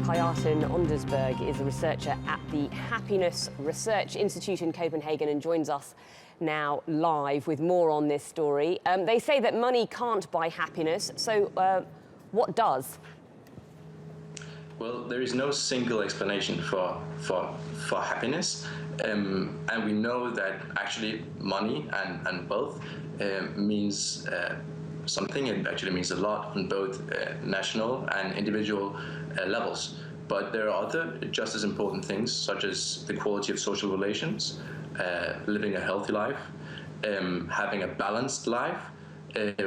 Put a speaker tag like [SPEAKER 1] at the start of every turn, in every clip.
[SPEAKER 1] Kjartan Andsbjerg is a researcher at the Happiness Research Institute in Copenhagen and joins us now live with more on this story. They say that money can't buy happiness, so what does?
[SPEAKER 2] Well, there is no single explanation for happiness, and we know that actually money and wealth means something. It actually means a lot on both national and individual levels. But there are other just as important things, such as the quality of social relations, living a healthy life, having a balanced life,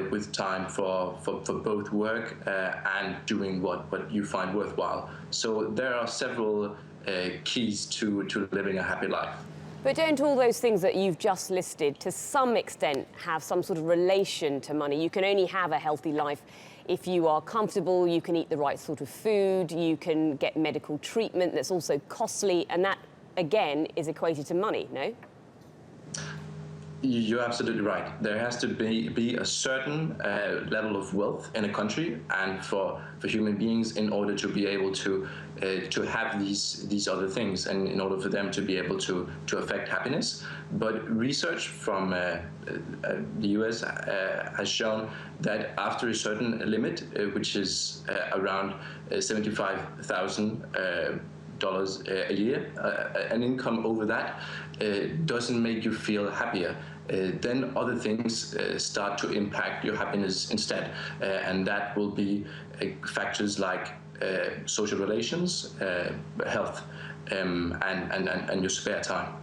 [SPEAKER 2] with time for both work and doing what you find worthwhile. So there are several keys to living a happy life.
[SPEAKER 1] But don't all those things that you've just listed to some extent have some sort of relation to money? You can only have a healthy life if you are comfortable, you can eat the right sort of food, you can get medical treatment that's also costly, and that, again, is equated to money, no?
[SPEAKER 2] You're absolutely right. There has to be a certain level of wealth in a country, and for human beings, in order to be able to have these other things, and in order for them to be able to affect happiness. But research from the US has shown that after a certain limit, which is around $75,000 a year, an income over that doesn't make you feel happier. Then other things start to impact your happiness instead, and that will be factors like social relations, health, and your spare time.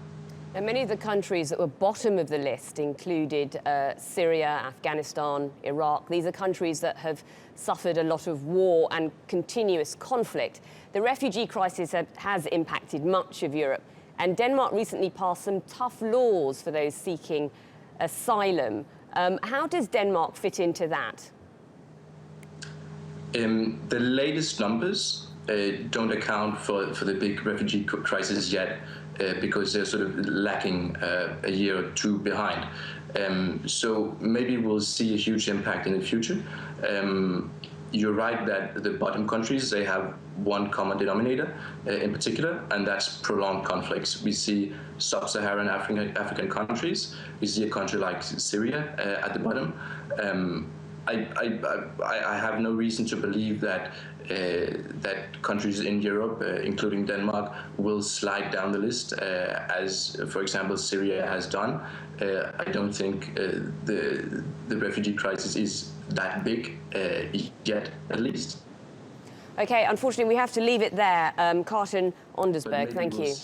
[SPEAKER 1] And many of the countries that were bottom of the list included Syria, Afghanistan, Iraq. These are countries that have suffered a lot of war and continuous conflict. The refugee crisis has impacted much of Europe, and Denmark recently passed some tough laws for those seeking asylum. How does Denmark fit into that?
[SPEAKER 2] The latest numbers don't account for the big refugee crisis yet, because they're sort of lacking a year or two behind. So maybe we'll see a huge impact in the future. You're right that the bottom countries, they have one common denominator in particular, and that's prolonged conflicts. We see sub-Saharan African countries. We see a country like Syria at the bottom. I have no reason to believe that countries in Europe, including Denmark, will slide down the list, as, for example, Syria has done. I don't think the refugee crisis is that big yet, at least.
[SPEAKER 1] Okay, unfortunately, we have to leave it there. Kjartan Andsbjerg, thank you.